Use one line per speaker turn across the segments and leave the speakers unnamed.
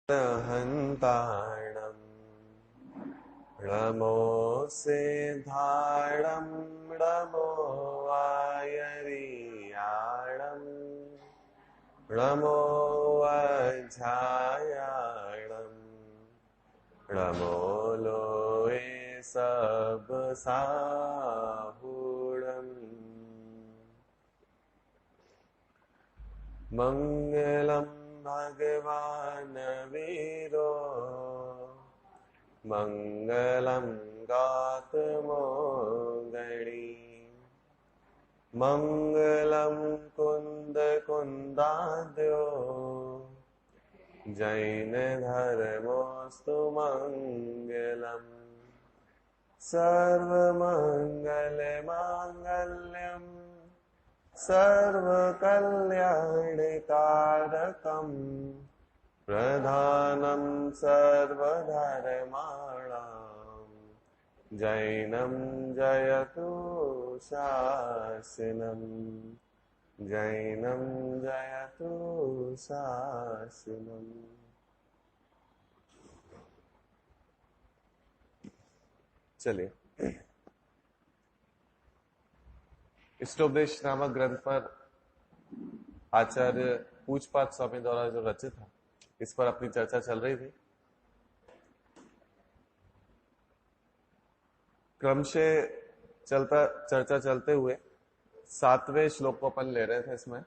हन्ताणम् नमोऽसे धाडं नमो वायरियाणम् नमो वज्रायाणम् नमो लोये सब साहुणम् मंगलम भगवान वीरो मंगलम गौतमोगणी मंगलम कुंद कुंदाद्यो जैन धर्मोस्तु मंगलम सर्वमंगल मांगल्यम सर्वकल्याणकारकम् प्रधानं सर्वधर्माणां जैनं जयतु शासनम् जैनं जयतु शासनम्। चलिए, इष्टोपदेश नामक ग्रंथ पर आचार्य पूजपाद स्वामी द्वारा जो रचित है, इस पर अपनी चर्चा चल रही थी। क्रमशः चर्चा चलते हुए 7वें श्लोक को अपन ले रहे थे इसमें,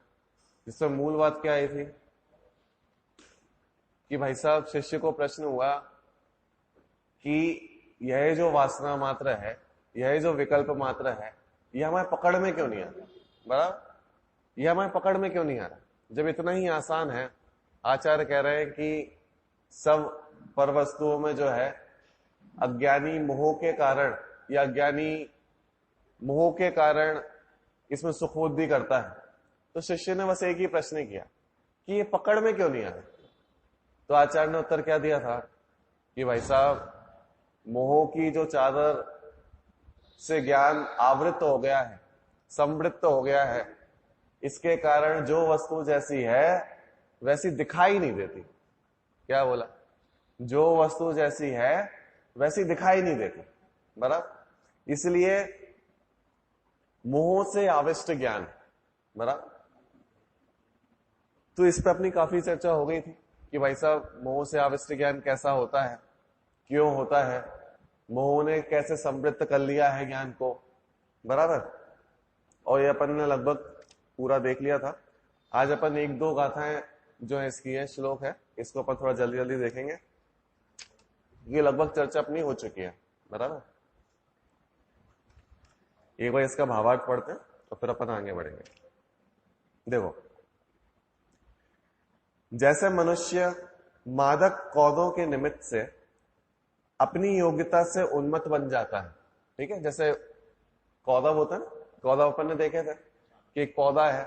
जिसमें मूल बात क्या आई थी कि भाई साहब शिष्य को प्रश्न हुआ कि यह जो वासना मात्र है, यह जो विकल्प मात्र है, ये हमारे पकड़ में क्यों नहीं आ रहा? बराबर, ये हमारे पकड़ में क्यों नहीं आ रहा? जब इतना ही आसान है। आचार्य कह रहे हैं कि सब पर वस्तुओं में जो है अज्ञानी मोह के कारण या अज्ञानी मोह के कारण इसमें सुख बुद्धि करता है। तो शिष्य ने बस एक ही प्रश्न किया कि ये पकड़ में क्यों नहीं आ रहा? तो आचार्य ने उत्तर क्या दिया था कि भाई साहब, मोह की जो चादर से ज्ञान आवृत हो गया है, संवृत्त हो गया है, इसके कारण जो वस्तु जैसी है वैसी दिखाई नहीं देती। क्या बोला? जो वस्तु जैसी है वैसी दिखाई नहीं देती। बराबर, इसलिए मोह से आविष्ट ज्ञान। बराबर, तो इस पर अपनी काफी चर्चा हो गई थी कि भाई साहब मोह से आविष्ट ज्ञान कैसा होता है, क्यों होता है, मोह ने कैसे समृद्ध कर लिया है ज्ञान को। बराबर, और ये अपन ने लगभग पूरा देख लिया था। आज अपन एक दो गाथाएं जो है इसकी है, श्लोक है, इसको अपन थोड़ा जल्दी जल्दी देखेंगे। ये लगभग चर्चा अपनी हो चुकी है। बराबर, एक बार इसका भावार्थ पढ़ते हैं तो फिर अपन आगे बढ़ेंगे। देखो, जैसे मनुष्य मादक कौदों के निमित्त से अपनी योग्यता से उन्मत्त बन जाता है। ठीक है, जैसे पौधा होता है ना, पौधा अपन ने देखे थे कि एक पौधा है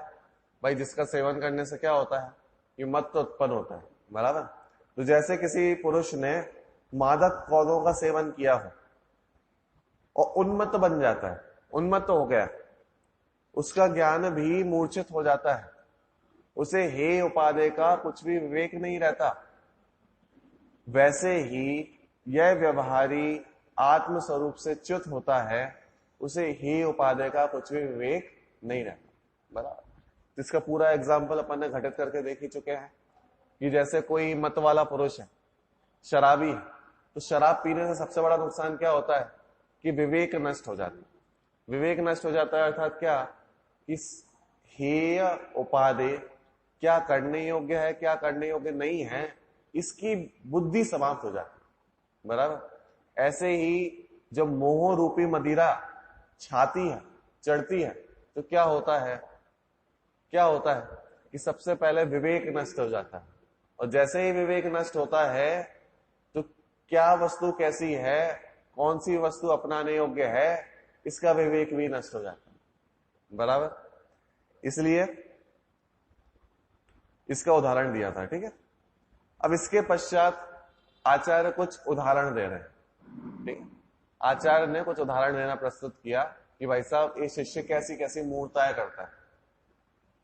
भाई, जिसका सेवन करने से क्या होता है कि मत्त उत्पन्न होता है। बराबर, तो जैसे किसी पुरुष ने मादक पौधों का सेवन किया हो और उन्मत्त बन जाता है, उन्मत्त हो गया, उसका ज्ञान भी मूर्छित हो जाता है, उसे हे उपादेय का कुछ भी विवेक नहीं रहता। वैसे ही यह व्यवहारी आत्म स्वरूप से च्युत होता है, उसे हे उपादेय का कुछ भी विवेक नहीं रहता। बराबर, इसका पूरा एग्जाम्पल अपन ने घटित करके देख ही चुके हैं कि जैसे कोई मत वाला पुरुष है, शराबी है, तो शराब पीने से सबसे बड़ा नुकसान क्या होता है कि विवेक नष्ट हो जाता है। विवेक नष्ट हो जाता है अर्थात क्या कि हेय उपादेय क्या करने योग्य है, क्या करने योग्य नहीं है, इसकी बुद्धि समाप्त हो जाती है। बराबर, ऐसे ही जब मोह रूपी मदिरा छाती है, चढ़ती है, तो क्या होता है कि सबसे पहले विवेक नष्ट हो जाता है। और जैसे ही विवेक नष्ट होता है तो क्या वस्तु कैसी है, कौन सी वस्तु अपनाने योग्य है, इसका विवेक भी नष्ट हो जाता है। बराबर, इसलिए इसका उदाहरण दिया था। ठीक है, अब इसके पश्चात आचार्य कुछ उदाहरण दे रहे हैं। ठीक है, आचार्य ने कुछ उदाहरण देना प्रस्तुत किया कि भाई साहब ये शिष्य कैसी कैसी मूर्ताएं करता है,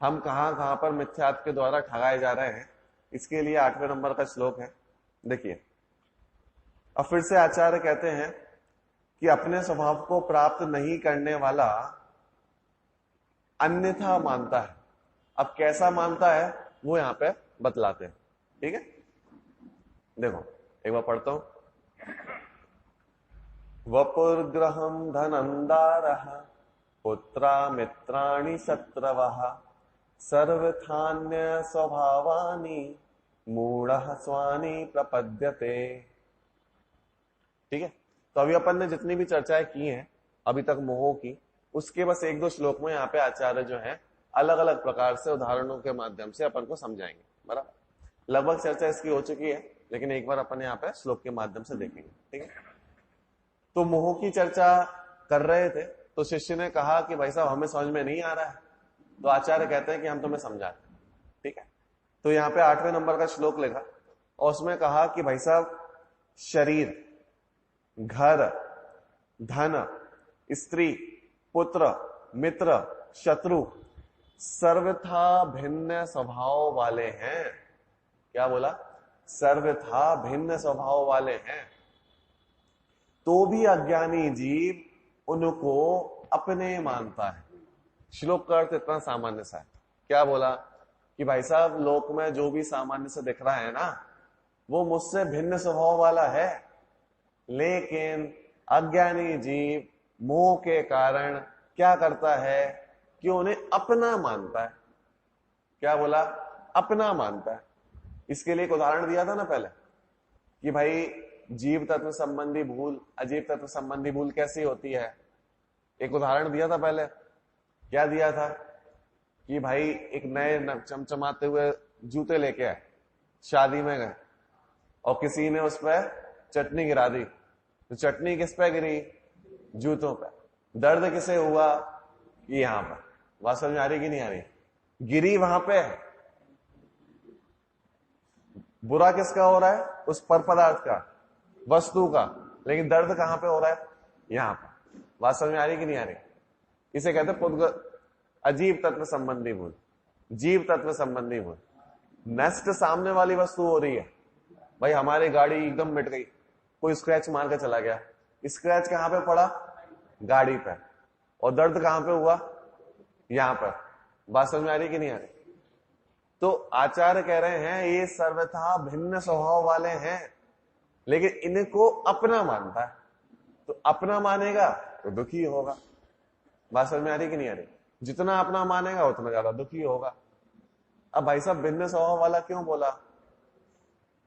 हम कहां कहां पर मिथ्यात्व के द्वारा ठगाए जा रहे हैं। इसके लिए 8वें नंबर का श्लोक है, देखिए, अब फिर से आचार्य कहते हैं कि अपने स्वभाव को प्राप्त नहीं करने वाला अन्यथा मानता है। अब कैसा मानता है वो यहां पे बतलाते हैं। ठीक है, देखो एक बार पढ़ता हूं। वपुर्ग्रहम धनंदारः पुत्रा मित्राणि शत्रवः सर्वथान्य स्वभावानि मूढ़ः स्वानि प्रपद्यते। ठीक है, तो अभी अपन ने जितनी भी चर्चाएं की हैं अभी तक मोह की, उसके बस एक दो श्लोक में यहाँ पे आचार्य जो है अलग अलग प्रकार से उदाहरणों के माध्यम से अपन को समझाएंगे। बराबर, लगभग चर्चा इसकी हो चुकी है, लेकिन एक बार अपन यहाँ पे श्लोक के माध्यम से देखेंगे। ठीक है, तो मोह की चर्चा कर रहे थे, तो शिष्य ने कहा कि भाई साहब हमें समझ में नहीं आ रहा है, तो आचार्य कहते हैं कि हम तुम्हें समझाते हैं। ठीक है, तो यहाँ पे 8वें नंबर का श्लोक लिखा और उसमें कहा कि भाई साहब शरीर, घर, धन, स्त्री, पुत्र, मित्र, शत्रु सर्वथा भिन्न स्वभाव वाले हैं। क्या बोला? सर्वथा भिन्न स्वभाव वाले हैं, तो भी अज्ञानी जीव उनको अपने मानता है। श्लोक का अर्थ इतना सामान्य सा है। क्या बोला कि भाई साहब लोक में जो भी सामान्य से दिख रहा है ना, वो मुझसे भिन्न स्वभाव वाला है, लेकिन अज्ञानी जीव मोह के कारण क्या करता है कि उन्हें अपना मानता है। क्या बोला? अपना मानता है। इसके लिए एक उदाहरण दिया था ना पहले कि भाई जीव तत्व संबंधी भूल, अजीव तत्व संबंधी भूल कैसी होती है। एक उदाहरण दिया था पहले। क्या दिया था कि भाई एक नए चमचमाते हुए जूते लेके आए, शादी में गए और किसी ने उस पर चटनी गिरा दी, तो चटनी किस पे गिरी? जूतों पे। दर्द किसे हुआ? यहां पर। बात समझ आ रही कि नहीं आ रही? गिरी वहां पे है। बुरा किसका हो रहा है? उस पर पदार्थ का, वस्तु का, लेकिन दर्द कहां पे हो रहा है? यहां पर। बात समझ में आ रही कि नहीं आ रही? इसे कहते हैं अजीव तत्व संबंधी भूल, जीव तत्व संबंधी भूल। नष्ट सामने वाली वस्तु हो रही है। भाई हमारी गाड़ी एकदम मिट गई, कोई स्क्रैच मार के चला गया, स्क्रैच कहां पे पड़ा? गाड़ी पे। और दर्द कहां पे हुआ? यहां पर। बात समझ में आ रही कि नहीं आ रही? तो आचार्य कह रहे हैं ये सर्वथा भिन्न स्वभाव वाले हैं, लेकिन इनको अपना मानता है। तो अपना मानेगा तो दुखी होगा। बात समझ में आ रही कि नहीं आ रही? जितना अपना मानेगा उतना ज्यादा दुखी होगा। अब भाई साहब भिन्न स्वभाव वाला क्यों बोला?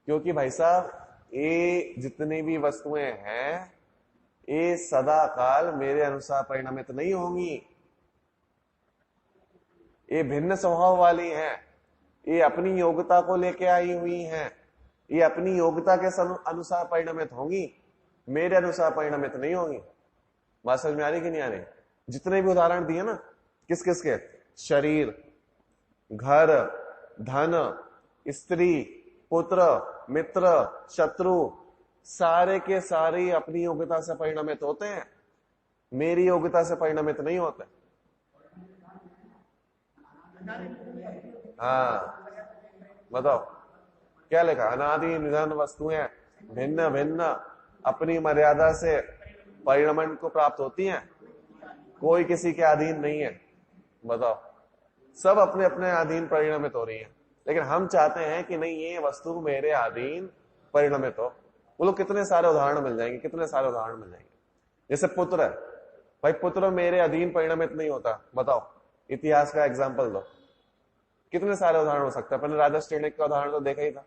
क्योंकि भाई साहब ये जितनी भी वस्तुएं हैं ये सदा काल मेरे अनुसार परिणमित नहीं होंगी। ये भिन्न स्वभाव वाली हैं, ये अपनी योग्यता को लेके आई हुई हैं, ये अपनी योग्यता के अनुसार परिणमित होंगी, मेरे अनुसार परिणमित नहीं होंगी। बात समझ में आ रही कि नहीं आ रही? जितने भी उदाहरण दिए ना, किस किस के? शरीर, घर, धन, स्त्री, पुत्र, मित्र, शत्रु, सारे के सारे अपनी योग्यता से परिणमित होते हैं, मेरी योग्यता से परिणमित नहीं होते। हाँ बताओ क्या लिखा? अनादि निधन वस्तुएं भिन्न भिन्न अपनी मर्यादा से परिणमन को प्राप्त होती हैं, कोई किसी के अधीन नहीं है। बताओ, सब अपने अपने अधीन परिणमित हो रही है, लेकिन हम चाहते हैं कि नहीं ये वस्तु मेरे अधीन परिणमित हो। बोलो कितने सारे उदाहरण मिल जाएंगे, कितने सारे उदाहरण मिल जाएंगे। जैसे पुत्र है, भाई पुत्र मेरे अधीन परिणमित नहीं होता। बताओ, इतिहास का एग्जाम्पल दो, कितने सारे उदाहरण हो सकता है। पहले राजा श्रेणिक का उदाहरण तो देखा ही था।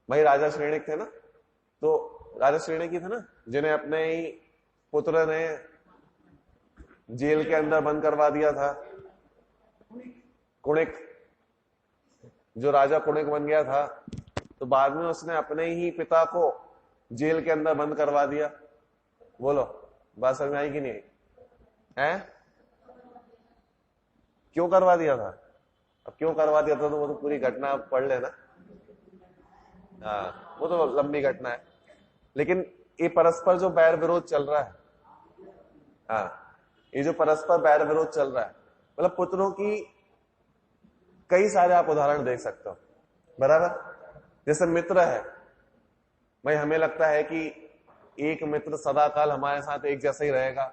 भाई राजा श्रेणिक थे ना, तो राजा श्रेणिक ही थे ना जिन्हें अपने ही पुत्र ने जेल के अंदर बंद करवा दिया था। कुणिक, जो राजा कुणिक बन गया था, तो बाद में उसने अपने ही पिता को जेल के अंदर बंद करवा दिया। बोलो बात समझ में आई कि नहीं? है क्यों करवा दिया था? अब क्यों करवा दिया था तो वो तो पूरी घटना आप पढ़ लेना। हाँ, वो तो लंबी घटना है, लेकिन ये परस्पर जो बैर विरोध चल रहा है, हाँ, ये जो परस्पर बैर विरोध चल रहा है, मतलब पुत्रों की कई सारे आप उदाहरण देख सकते हो। बराबर, जैसे मित्र है, भाई हमें लगता है कि एक मित्र सदा काल हमारे साथ एक जैसा ही रहेगा,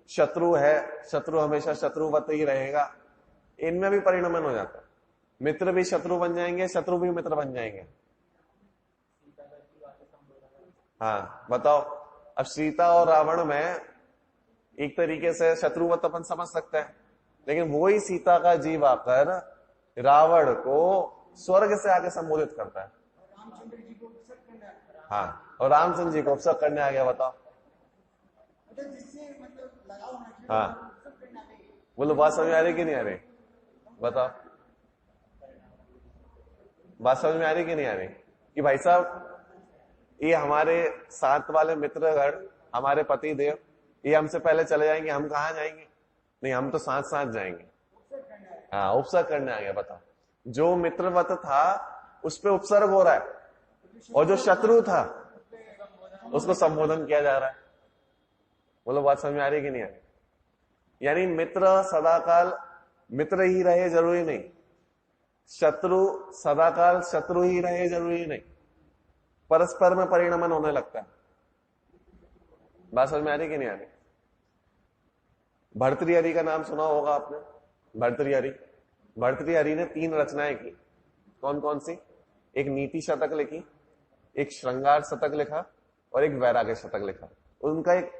शत्रु है, शत्रु हमेशा शत्रुवत ही रहेगा, इनमें भी परिणमन हो जाता है। मित्र भी शत्रु बन जाएंगे, शत्रु भी मित्र बन जाएंगे। हाँ बताओ, अब सीता और रावण में एक तरीके से शत्रुवत अपन समझ सकते हैं, लेकिन वही सीता का जीव आकर रावण को स्वर्ग से आके संबोधित करता है। हाँ, और रामचंद्र जी को उपसर्ग करने आ गया। बताओ। हाँ बोलो, बात समझ में आ रही कि नहीं आ रही? बताओ, बात समझ में आ रही कि नहीं आ रही? कि भाई साहब ये हमारे साथ वाले मित्रगण, हमारे पति देव, ये हमसे पहले चले जाएंगे, हम कहाँ जाएंगे? नहीं, हम तो साथ साथ जाएंगे। हाँ, उपसर्ग करने आ गया। बताओ, जो मित्रवत था उस पे उपसर्ग हो रहा है, और जो शत्रु था उसको संबोधन किया जा रहा है। बोलो, बात समझ में आ रही कि नहीं आ रही? यानी मित्र सदाकाल मित्र ही रहे जरूरी नहीं, शत्रु सदाकाल शत्रु ही रहे जरूरी नहीं, परस्पर में परिणमन होने लगता है। बात समझ में आ रही कि नहीं आ रही? भर्तृहरि का नाम सुना होगा आपने। भर्तृहरि ने 3 रचनाएं की। कौन कौन सी? एक नीति शतक लिखी, एक श्रृंगार शतक लिखा, और एक वैराग्य शतक लिखा। उनका एक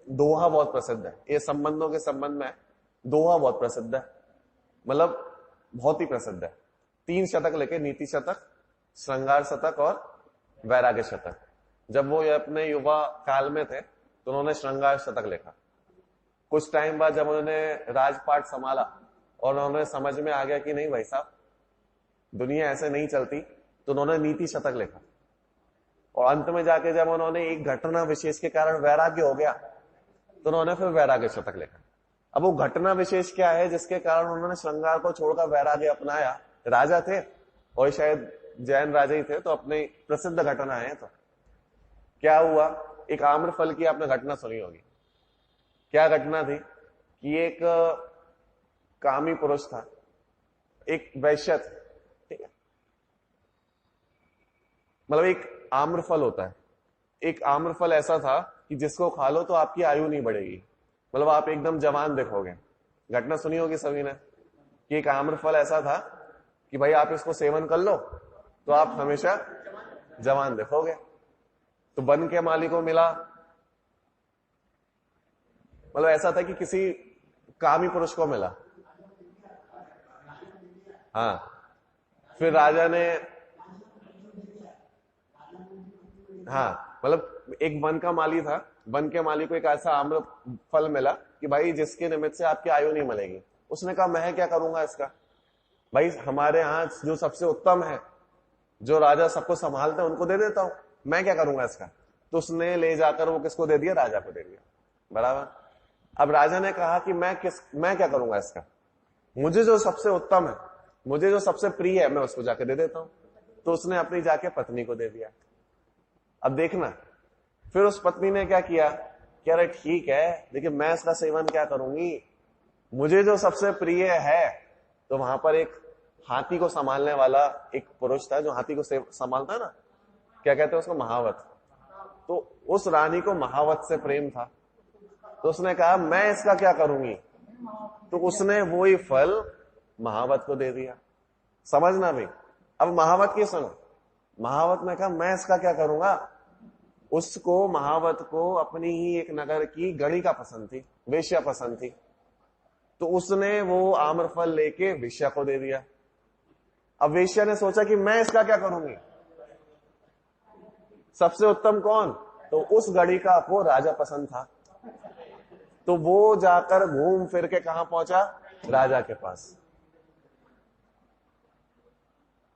दोहा बहुत प्रसिद्ध है, ये संबंधों के संबंध में दोहा बहुत प्रसिद्ध है, मतलब बहुत ही प्रसिद्ध है। 3 शतक लिखे, नीति शतक, श्रृंगार शतक और वैराग्य शतक। जब वो अपने युवा काल में थे तो उन्होंने श्रृंगार शतक लिखा। कुछ टाइम बाद जब उन्होंने राजपाट संभाला और उन्होंने समझ में आ गया कि नहीं भाई साहब दुनिया ऐसे नहीं चलती, तो उन्होंने नीति शतक लिखा। और अंत में जाके जब उन्होंने एक घटना विशेष के कारण वैराग्य हो गया तो उन्होंने फिर वैराग्य शतक लिखा। अब वो घटना विशेष क्या है जिसके कारण उन्होंने श्रृंगार को छोड़कर वैराग्य अपनाया? राजा थे, और शायद जैन राजा ही थे, तो अपनी प्रसिद्ध घटना है। तो क्या हुआ? एक आम्रफल की आपने घटना सुनी होगी। क्या घटना थी कि एक कामी पुरुष था, एक वैश्य थे, ठीक है, मतलब एक आम्रफल होता है, एक आम्रफल ऐसा था कि जिसको खा लो तो आपकी आयु नहीं बढ़ेगी, मतलब आप एकदम जवान दिखोगे। घटना सुनी होगी सभी ने कि एक आम्रफल ऐसा था कि भाई आप इसको सेवन कर लो तो आप हमेशा जवान दिखोगे। तो वन के मालिक को मिला, मतलब ऐसा था कि किसी कामी पुरुष को मिला। हाँ, फिर राजा ने, हाँ मतलब एक वन का माली था, वन के माली को एक ऐसा आम्र फल मिला कि भाई जिसके निमित्त से आपकी आयु नहीं मिलेगी। उसने कहा मैं क्या करूंगा इसका, भाई हमारे यहाँ जो सबसे उत्तम है, जो राजा सबको संभालते हैं, उनको दे देता हूं, मैं क्या करूंगा इसका। तो उसने ले जाकर वो किसको दे दिया? राजा को दे दिया। बराबर। अब राजा ने कहा कि मैं क्या करूंगा इसका, मुझे जो सबसे उत्तम है, मुझे जो सबसे प्रिय है, मैं उसको जाके दे देता हूं। तो उसने अपनी जाके पत्नी को दे दिया। अब देखना, फिर उस पत्नी ने क्या किया कि अरे ठीक है, लेकिन मैं इसका सेवन क्या करूंगी, मुझे जो सबसे प्रिय है। तो वहां पर एक हाथी को संभालने वाला एक पुरुष था, जो हाथी को संभालता है ना, क्या कहते हैं उसको? महावत। तो उस रानी को महावत से प्रेम था, तो उसने कहा मैं इसका क्या करूंगी, तो उसने वो ही फल महावत को दे दिया। समझना भाई। अब महावत की सुनो, महावत ने कहा मैं इसका क्या करूंगा। उसको, महावत को अपनी ही एक नगर की गणिका पसंद थी, वेश्या पसंद थी, तो उसने वो आम्रफल लेके वेश्या को दे दिया। अब वेश्या ने सोचा कि मैं इसका क्या करूंगी, सबसे उत्तम कौन, तो उस गणिका को राजा पसंद था, तो वो जाकर घूम फिर के कहां पहुंचा? राजा के पास।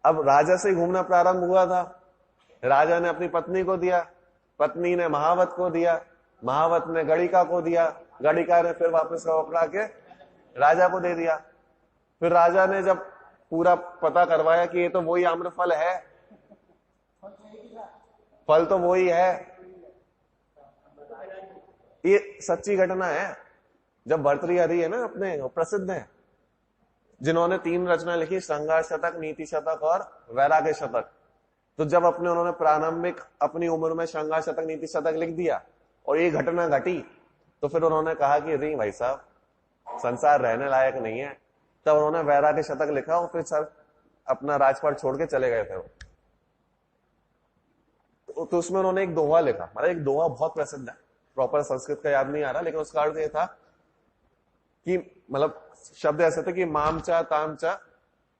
अब राजा से घूमना प्रारंभ हुआ था, राजा ने अपनी पत्नी को दिया, पत्नी ने महावत को दिया, महावत ने गणिका को दिया, गणिका ने फिर वापस पकड़ा के राजा को दे दिया। फिर राजा ने जब पूरा पता करवाया कि ये तो वही आम्रफल है, फल तो वही है, ये सच्ची घटना है। जब भर्तृहरि है ना अपने, प्रसिद्ध है, जिन्होंने 3 रचना लिखी, श्रृंगार शतक, नीति शतक और वैराग्य शतक। तो जब उन्होंने प्रारंभिक अपनी उम्र में श्रृंगार शतक नीति शतक लिख दिया और ये घटना घटी, तो फिर उन्होंने कहा कि नहीं भाई साहब, संसार रहने लायक नहीं है। तब उन्होंने वैराग्य शतक लिखा और फिर सर अपना राजपाट छोड़ के चले गए थे वो। तो उसमें उन्होंने एक दोहा लिखा, मतलब एक दोहा बहुत प्रसिद्ध है, प्रॉपर संस्कृत का याद नहीं आ रहा, लेकिन उसका अर्थ ये था कि मतलब शब्द ऐसे थे कि माम चा ताम चा,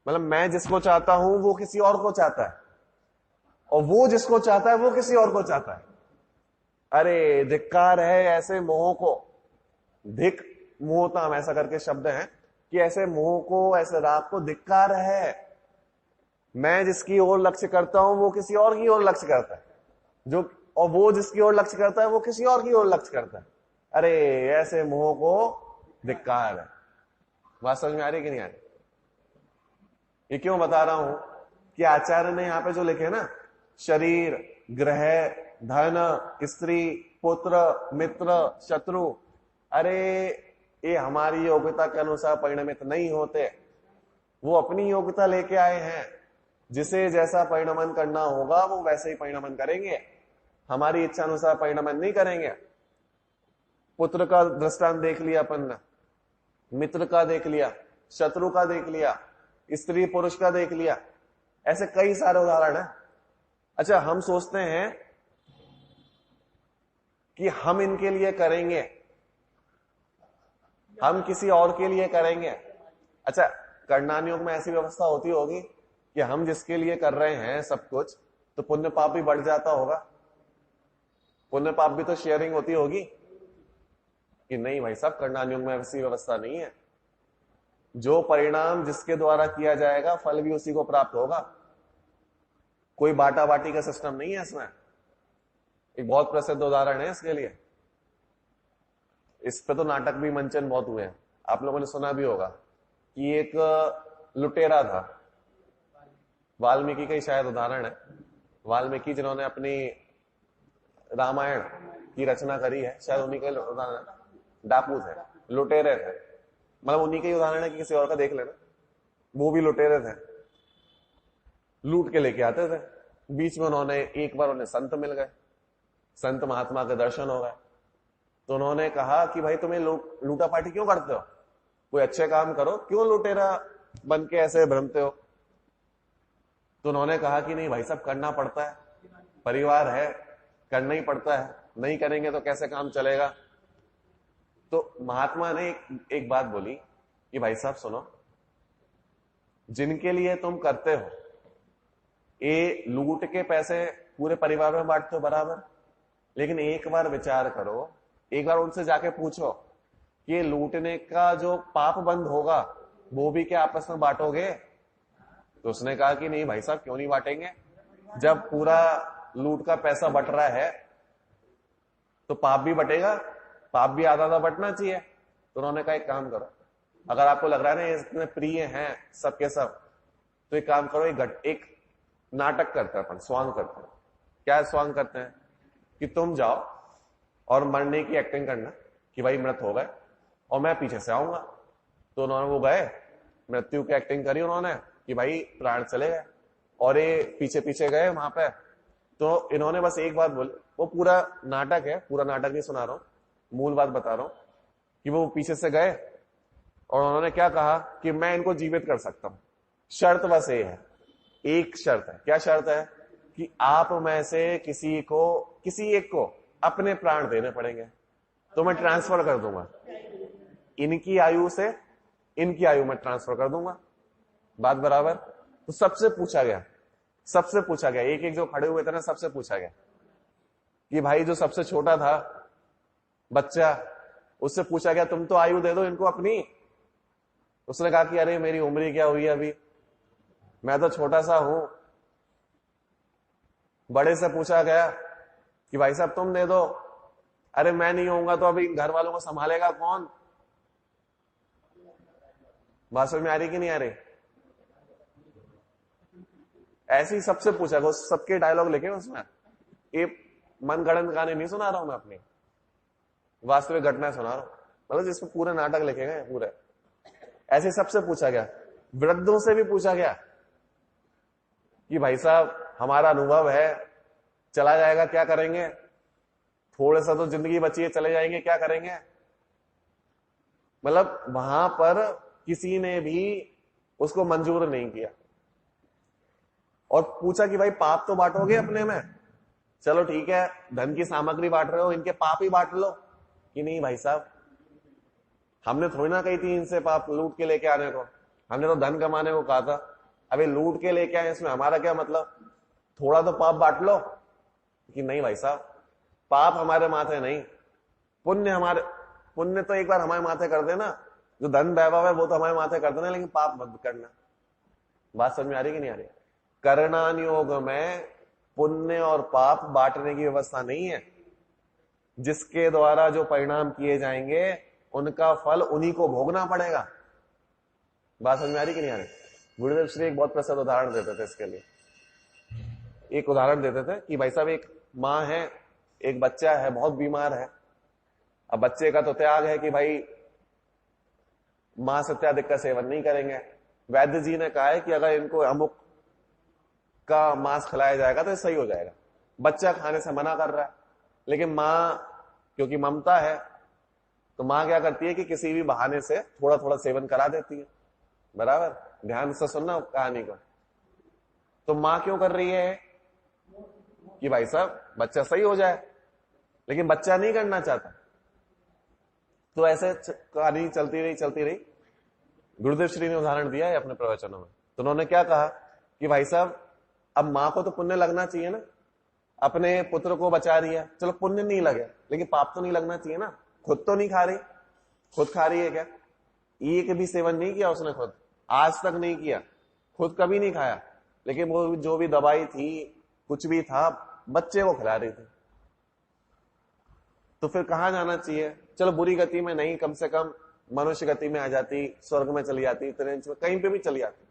मतलब मैं जिसको चाहता हूं वो किसी और को चाहता है, और वो जिसको चाहता है वो किसी और को चाहता है। अरे धिक्कार है ऐसे मोह को, धिक मोहताम ऐसा करके शब्द है कि ऐसे मोह को, ऐसे राग को धिक्कार है। मैं जिसकी ओर लक्ष्य करता हूं वो किसी और की ओर लक्ष्य करता है, जो और वो जिसकी ओर लक्ष्य करता है वो किसी और की ओर लक्ष्य करता है। अरे ऐसे मोह को धिक्कार है। बात समझ में आ रही कि नहीं आ रही? ये क्यों बता रहा हूं कि आचार्य ने यहां पे जो लिखे ना, शरीर, ग्रह, धन, स्त्री, पुत्र, मित्र, शत्रु, अरे ये हमारी योग्यता के अनुसार परिणमित नहीं होते, वो अपनी योग्यता लेके आए हैं। जिसे जैसा परिणमन करना होगा वो वैसे ही परिणमन करेंगे, हमारी इच्छा अनुसार परिणमन नहीं करेंगे। पुत्र का दृष्टांत देख लिया अपन ने, मित्र का देख लिया, शत्रु का देख लिया, स्त्री पुरुष का देख लिया, ऐसे कई सारे उदाहरण हैं। अच्छा, हम सोचते हैं कि हम इनके लिए करेंगे, हम किसी और के लिए करेंगे। अच्छा, करणान योग में ऐसी व्यवस्था होती होगी कि हम जिसके लिए कर रहे हैं सब कुछ, तो पुण्य पाप भी बढ़ जाता होगा, पुण्य पाप भी तो शेयरिंग होती होगी कि नहीं भाई साहब, करणान योग में ऐसी व्यवस्था नहीं है। जो परिणाम जिसके द्वारा किया जाएगा फल भी उसी को प्राप्त होगा, कोई बाटा बाटी का सिस्टम नहीं है इसमें। एक बहुत प्रसिद्ध उदाहरण है इसके लिए, इस पे तो नाटक भी मंचन बहुत हुए हैं, आप लोगों ने सुना भी होगा कि एक लुटेरा था, वाल्मीकि का ही शायद उदाहरण है। वाल्मीकि जिन्होंने अपनी रामायण की रचना करी है, शायद उन्हीं के उदाहरण, डाकू थे, लुटेरे थे, मतलब उन्हीं के उदाहरण है कि किसी और का देख लेना। वो भी लुटेरे थे, लूट के लेके आते थे। बीच में उन्होंने एक बार उन्हें संत मिल गए, संत महात्मा के दर्शन हो गए, तो उन्होंने कहा कि भाई तुम्हें लूटा पाटी क्यों करते हो, कोई अच्छे काम करो, क्यों लुटेरा बन के ऐसे भ्रमते हो। तो उन्होंने कहा कि नहीं भाई साहब, करना पड़ता है, परिवार है, करना ही पड़ता है, नहीं करेंगे तो कैसे काम चलेगा। तो महात्मा ने एक बात बोली कि भाई साहब सुनो, जिनके लिए तुम करते हो ये लूट के पैसे पूरे परिवार में बांटते हो बराबर, लेकिन एक बार विचार करो, एक बार उनसे जाके पूछो कि ये लूटने का जो पाप बंद होगा वो भी क्या आपस में बांटोगे। तो उसने कहा कि नहीं भाई साहब, क्यों नहीं बांटेंगे, जब पूरा लूट का पैसा बट रहा है तो पाप भी बटेगा, पाप भी आधा आधा बटना चाहिए। तो उन्होंने कहा एक काम करो, अगर आपको लग रहा है ना इतने प्रिय हैं सबके सब, तो एक काम करो, एक नाटक करते हैं अपन, स्वांग करते हैं। क्या स्वांग करते हैं कि तुम जाओ और मरने की एक्टिंग करना कि भाई मृत हो गए और मैं पीछे से आऊंगा। तो उन्होंने वो गए, मृत्यु की एक्टिंग करी उन्होंने कि भाई प्राण चले गए, और ये पीछे पीछे गए वहां पे। तो इन्होंने बस एक बात बोली, वो पूरा नाटक है, पूरा नाटक नहीं सुना रहा हूं, मूल बात बता रहा हूं कि वो पीछे से गए और उन्होंने क्या कहा कि मैं इनको जीवित कर सकता हूं, शर्त बस ये है, एक शर्त है। क्या शर्त है कि आप में से किसी एक को अपने प्राण देने पड़ेंगे, तो मैं ट्रांसफर कर दूंगा, इनकी आयु से इनकी आयु में ट्रांसफर कर दूंगा। बात बराबर। तो सबसे पूछा गया, एक एक जो खड़े हुए थे ना, सबसे पूछा गया कि भाई जो सबसे छोटा था बच्चा, उससे पूछा गया तुम तो आयु दे दो इनको अपनी। उसने कहा कि अरे मेरी उम्र क्या हुई है अभी, मैं तो छोटा सा हूं। बड़े से पूछा गया कि भाई साहब तुम दे दो, अरे मैं नहीं होऊंगा तो अभी घर वालों को संभालेगा कौन। बात समझ में आ रही कि नहीं आ रही? ऐसे ही सबसे पूछा गया, सबके डायलॉग लिखे उसमें, ये मनगढ़ंत गाने नहीं सुना रहा हूं मैं, अपनी वास्तविक घटना सुना रहा हूं, मतलब जिसमें पूरे नाटक लिखे गए पूरे। ऐसे सबसे पूछा गया, वृद्धों से भी पूछा गया कि भाई साहब हमारा अनुभव है, चला जाएगा क्या करेंगे, थोड़ा सा तो जिंदगी बची है, चले जाएंगे क्या करेंगे। मतलब वहां पर किसी ने भी उसको मंजूर नहीं किया और पूछा कि भाई पाप तो बांटोगे अपने में, चलो ठीक है धन की सामग्री बांट रहे हो, इनके पाप ही बांट लो। कि नहीं भाई साहब, हमने थोड़ी ना कही थी इनसे पाप लूट के लेके आने को, हमने तो धन कमाने को कहा था। अबे लूट के लेके आए इसमें हमारा क्या मतलब, थोड़ा तो पाप बांट लो। कि नहीं भाई साहब, पाप हमारे माथे नहीं, पुण्य तो एक बार हमारे माथे कर देना, जो धन वैभव है वो तो हमारे माथे कर देना, लेकिन पाप मत करना। बात समझ में आ रही कि नहीं आ रही। करणान योग में पुण्य और पाप बांटने की व्यवस्था नहीं है, जिसके द्वारा जो परिणाम किए जाएंगे उनका फल उन्हीं को भोगना पड़ेगा। बात समझ में आ रही कि नहीं आ रही। गुरुदेव श्री एक बहुत प्रसिद्ध उदाहरण देते थे इसके लिए। एक उदाहरण देते थे कि भाई साहब एक माँ है, एक बच्चा है, बहुत बीमार है। अब बच्चे का तो त्याग है कि भाई मां से अत्याधिक का सेवन नहीं करेंगे। वैद्य जी ने कहा है कि अगर इनको अमुक का मांस खिलाया जाएगा तो सही हो जाएगा। बच्चा खाने से मना कर रहा है, लेकिन मां क्योंकि ममता है तो मां क्या करती है कि किसी भी बहाने से थोड़ा थोड़ा सेवन करा देती है। बराबर, ध्यान से सुनना कहानी को। तो मां क्यों कर रही है कि भाई साहब बच्चा सही हो जाए, लेकिन बच्चा नहीं करना चाहता। तो ऐसे कहानी चलती रही। गुरुदेव श्री ने उदाहरण दिया है अपने प्रवचनों में। तो उन्होंने क्या कहा कि भाई साहब अब मां को तो पुण्य लगना चाहिए ना, अपने पुत्र को बचा रही है, चलो पुण्य नहीं लगे लेकिन पाप तो नहीं लगना चाहिए ना। खुद तो नहीं खा रही, खुद खा रही है क्या, एक भी सेवन नहीं किया उसने, खुद आज तक नहीं किया, खुद कभी नहीं खाया, लेकिन वो जो भी दवाई थी कुछ भी था बच्चे को खिला रही थी। तो फिर कहां जाना चाहिए, चलो बुरी गति में नहीं, कम से कम मनुष्य गति में आ जाती, स्वर्ग में चली जाती, त्रिंच में कहीं पे भी चली जाती,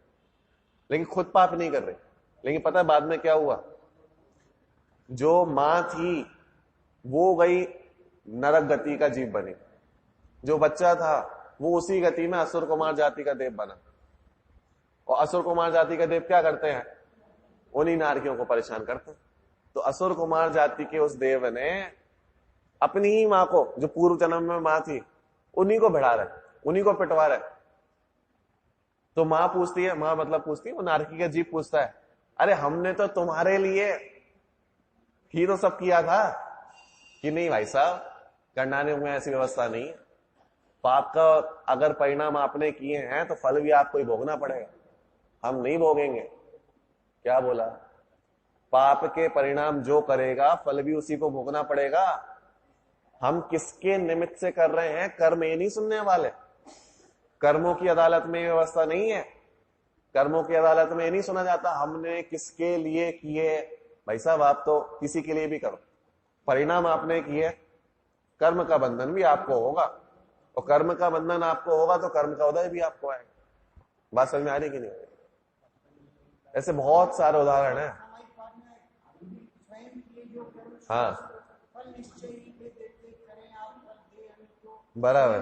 लेकिन खुद पाप नहीं कर रही। लेकिन पता है बाद में क्या हुआ, जो मां थी वो गई नरक गति का जीव बनी, जो बच्चा था वो उसी गति में असुर कुमार जाति का देव बना। और असुर कुमार जाति का देव क्या करते हैं, उन्हीं नारकियों को परेशान करते हैं। तो असुर कुमार जाति के उस देव ने अपनी ही मां को, जो पूर्व जन्म में मां थी, उन्हीं को भिड़ा रहे, उन्हीं को पिटवा रहे। तो मां पूछती है, मां मतलब पूछती है, वो नारकी का जीव पूछता है, अरे हमने तो तुम्हारे लिए ही तो सब किया था। कि नहीं भाई साहब, करनाने में ऐसी व्यवस्था नहीं है। पाप का अगर परिणाम आपने किए हैं तो फल भी आपको ही भोगना पड़ेगा, हम नहीं भोगेंगे। क्या बोला, पाप के परिणाम जो करेगा फल भी उसी को भोगना पड़ेगा। हम किसके निमित्त से कर रहे हैं, कर्म ये नहीं सुनने वाले। कर्मों की अदालत में व्यवस्था नहीं है, कर्मों की अदालत में ये नहीं सुना जाता हमने किसके लिए किए। भाई साहब आप तो किसी के लिए भी करो, परिणाम आपने किए, कर्म का बंधन भी आपको होगा, और कर्म का बंधन आपको होगा तो कर्म का उदय भी आपको आएगा। बात समझ में आ रही कि नहीं? ऐसे बहुत सारे उदाहरण है। हाँ बराबर,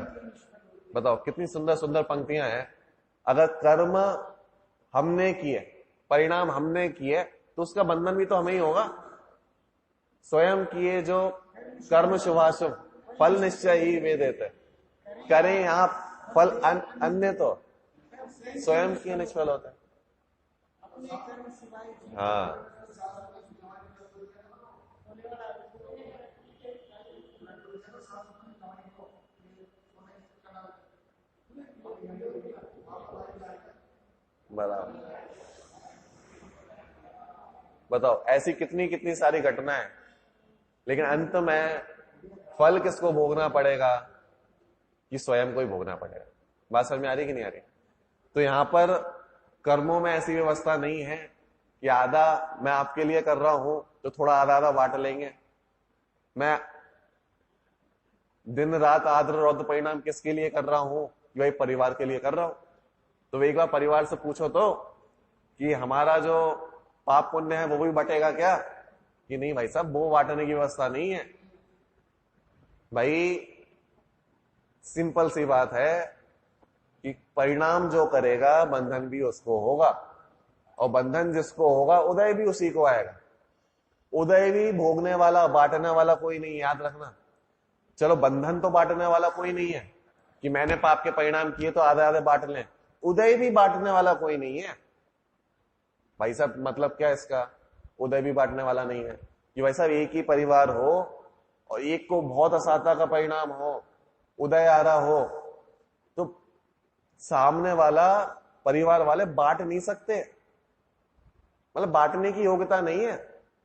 बताओ कितनी सुंदर सुंदर पंक्तियां हैं। अगर कर्म हमने किए, परिणाम हमने किए, तो उसका बंधन भी तो हमें ही होगा। स्वयं किए जो कर्म शुभाशुभ फल निश्चय ही वे देते, करें आप फल अन्य तो स्वयं किए निष्फल होते हैं। हाँ बराबर, बताओ ऐसी कितनी कितनी सारी घटनाएं, लेकिन अंत में फल किसको भोगना पड़ेगा, कि स्वयं को ही भोगना पड़ेगा। बात समझ में आ रही कि नहीं आ रही? तो यहां पर कर्मों में ऐसी व्यवस्था नहीं है कि आधा मैं आपके लिए कर रहा हूं तो थोड़ा आधा आधा बांट लेंगे। मैं दिन रात आद्र रौद्र परिणाम किसके लिए कर रहा हूं, कि भाई परिवार के लिए कर रहा हूं। तो एक बार परिवार से पूछो तो कि हमारा जो पाप पुण्य है वो भी बटेगा क्या, कि नहीं भाई साहब वो बांटने की व्यवस्था नहीं है। भाई सिंपल सी बात है कि परिणाम जो करेगा बंधन भी उसको होगा। और बंधन जिसको होगा उदय भी उसी को आएगा। उदय भी भोगने वाला, बांटने वाला कोई नहीं, याद रखना। चलो बंधन तो बांटने वाला कोई नहीं है कि मैंने पाप के परिणाम किए तो आधे आधे बांट लें। उदय भी बांटने वाला कोई नहीं है भाई साहब। मतलब क्या इसका? उदय भी बांटने वाला नहीं है कि भाई साहब एक ही परिवार हो और एक को बहुत असाता का परिणाम हो, उदय आ रहा हो, तो सामने वाला परिवार वाले बांट नहीं सकते। मतलब बांटने की योग्यता नहीं है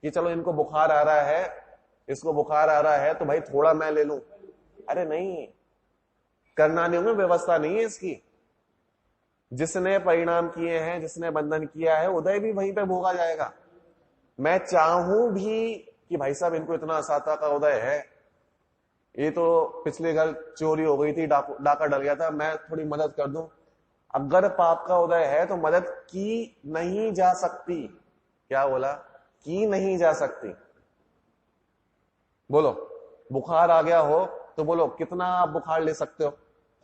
कि चलो इनको बुखार आ रहा है, इसको बुखार आ रहा है तो भाई थोड़ा मैं ले लूं। अरे नहीं, करनानियों में व्यवस्था नहीं है इसकी। जिसने परिणाम किए हैं, जिसने बंधन किया है, उदय भी वहीं पे भोगा जाएगा। मैं चाहूं भी कि भाई साहब इनको इतना असाता का उदय है, ये तो पिछले घर चोरी हो गई थी, डाका डल गया था, मैं थोड़ी मदद कर दूं। अगर पाप का उदय है तो मदद की नहीं जा सकती। क्या बोला? की नहीं जा सकती। बोलो, बुखार आ गया हो तो बोलो कितना आप बुखार ले सकते हो?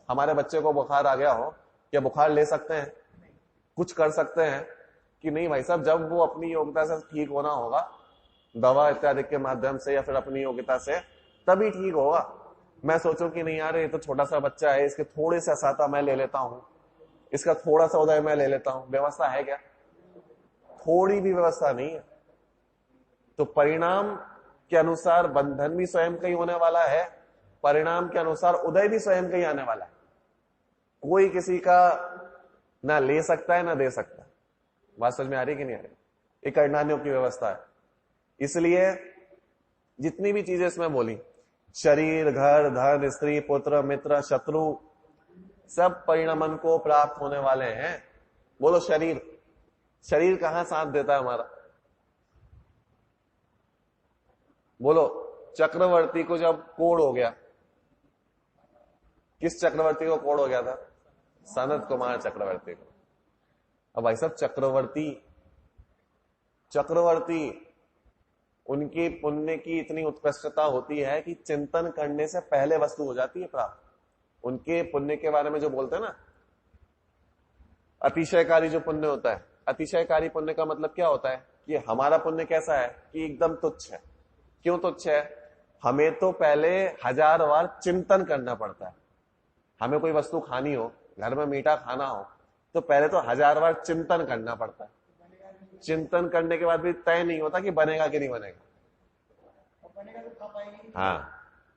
हमारे बच्चे को बुखार आ गया हो, क्या बुखार ले सकते हैं? कुछ कर सकते हैं कि नहीं भाई साहब? जब वो अपनी योग्यता से ठीक होना होगा, दवा इत्यादि के माध्यम से या फिर अपनी योग्यता से, तभी ठीक होगा। मैं सोचूं कि नहीं यार ये तो छोटा सा बच्चा है, इसके थोड़े से असाता मैं ले लेता हूं, इसका थोड़ा सा उदय मैं ले लेता हूं। व्यवस्था है क्या? थोड़ी भी व्यवस्था नहीं है। तो परिणाम के अनुसार बंधन भी स्वयं का ही होने वाला है, परिणाम के अनुसार उदय भी स्वयं का ही आने वाला है। कोई किसी का ना ले सकता है ना दे सकता है। बात समझ में आ रही कि नहीं आ रही? एक करनानियों की व्यवस्था है। इसलिए जितनी भी चीजें इसमें बोली, शरीर, घर, धन, स्त्री, पुत्र, मित्र, शत्रु, सब परिणमन को प्राप्त होने वाले हैं। बोलो शरीर, शरीर कहां साथ देता है हमारा? बोलो, चक्रवर्ती को जब कोढ़ हो गया, किस चक्रवर्ती को कोढ़ हो गया था? सनत कुमार चक्रवर्ती को। अब भाई साहब चक्रवर्ती उनके पुण्य की इतनी उत्कृष्टता होती है कि चिंतन करने से पहले वस्तु हो जाती है प्राप्त। उनके पुण्य के बारे में जो बोलते हैं ना, अतिशयकारी जो पुण्य होता है, अतिशयकारी पुण्य का मतलब क्या होता है कि हमारा पुण्य कैसा है कि एकदम तुच्छ है। क्यों तुच्छ है? हमें तो पहले 1000 बार चिंतन करना पड़ता है। हमें कोई वस्तु खानी हो, घर में मीठा खाना हो, तो पहले तो 1000 बार चिंतन करना पड़ता है। चिंतन करने के बाद भी तय नहीं होता कि बनेगा कि नहीं बनेगा। हाँ,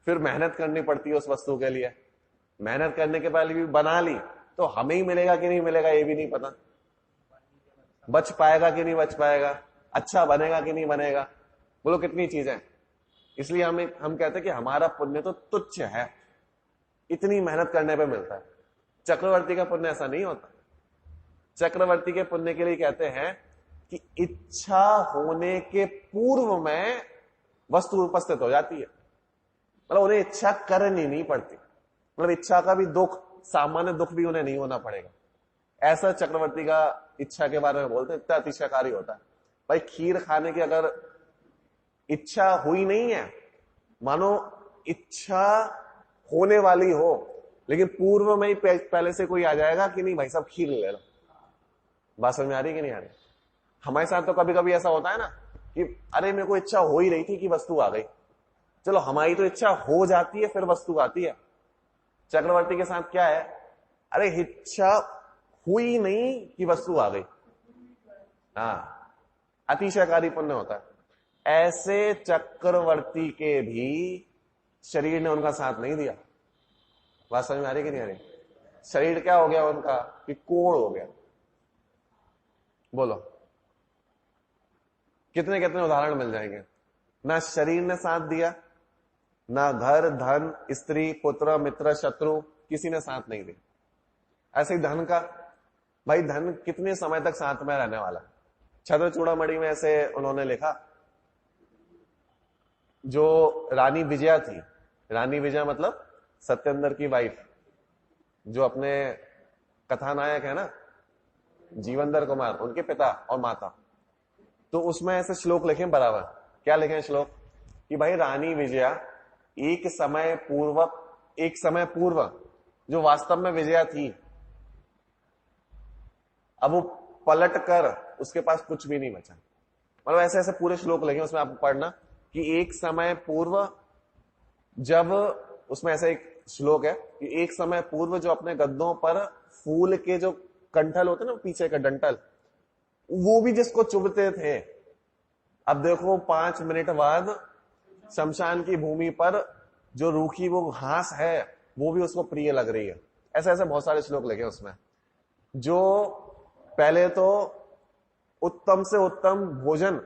फिर मेहनत करनी पड़ती है उस वस्तु के लिए। मेहनत करने के बाद भी बना ली तो हमें ही मिलेगा कि नहीं मिलेगा ये भी नहीं पता। बच पाएगा कि नहीं बच पाएगा, अच्छा बनेगा कि नहीं बनेगा। बोलो कितनी चीजें। इसलिए हम कहते हैं कि हमारा पुण्य तो तुच्छ है, इतनी मेहनत करने पे मिलता है। चक्रवर्ती का पुण्य ऐसा नहीं होता। चक्रवर्ती के पुण्य के लिए कहते हैं कि इच्छा होने के पूर्व में वस्तु उपस्थित हो जाती है। मतलब उन्हें इच्छा करनी नहीं पड़ती। मतलब इच्छा का भी दुख, सामान्य दुख भी उन्हें नहीं होना पड़ेगा। ऐसा चक्रवर्ती का इच्छा के बारे में बोलते हैं, इतना अतिशयकारी होता है। भाई खीर खाने की अगर इच्छा हुई नहीं है, मानो इच्छा होने वाली हो, लेकिन पूर्व में ही पहले से कोई आ जाएगा कि नहीं भाई साहब खीर ले लो। बात समझ में आ रही कि नहीं आ रही? हमारे साथ तो कभी कभी ऐसा होता है ना कि अरे मेरे को इच्छा हो ही रही थी कि वस्तु आ गई। चलो हमारी तो इच्छा हो जाती है फिर वस्तु आती है। चक्रवर्ती के साथ क्या है? अरे इच्छा हुई नहीं कि वस्तु आ गई। हाँ, अतिशयकारी पुण्य होता है। ऐसे चक्रवर्ती के भी शरीर ने उनका साथ नहीं दिया। बात समझ में आ रही कि नहीं आ रही? शरीर क्या हो गया उनका कि कोढ़ हो गया। बोलो कितने कितने उदाहरण मिल जाएंगे। ना शरीर ने साथ दिया, ना घर, धन, स्त्री, पुत्र, मित्र, शत्रु, किसी ने साथ नहीं दिया। ऐसे ही धन का, भाई धन कितने समय तक साथ में रहने वाला? छत्र चूड़ामणि में ऐसे उन्होंने लिखा, जो रानी विजया थी, रानी विजया मतलब सत्येंद्र की वाइफ, जो अपने कथानायक है ना जीवनधर कुमार, उनके पिता और माता, तो उसमें ऐसे श्लोक लिखे बराबर। क्या लिखे श्लोक? कि भाई रानी विजया एक समय पूर्व जो वास्तव में विजया थी, अब वो पलट कर उसके पास कुछ भी नहीं बचा। मतलब ऐसे ऐसे पूरे श्लोक लगे उसमें आपको पढ़ना कि एक समय पूर्व जब, उसमें ऐसा एक श्लोक है कि एक समय पूर्व जो अपने गद्दों पर फूल के जो कंठल होते ना, पीछे का डंटल, वो भी जिसको चुभते थे, अब देखो 5 मिनट बाद शमशान की भूमि पर जो रूखी वो घास है वो भी उसको प्रिय लग रही है। ऐसे ऐसे बहुत सारे श्लोक लगे उसमें। जो पहले तो उत्तम से उत्तम भोजन,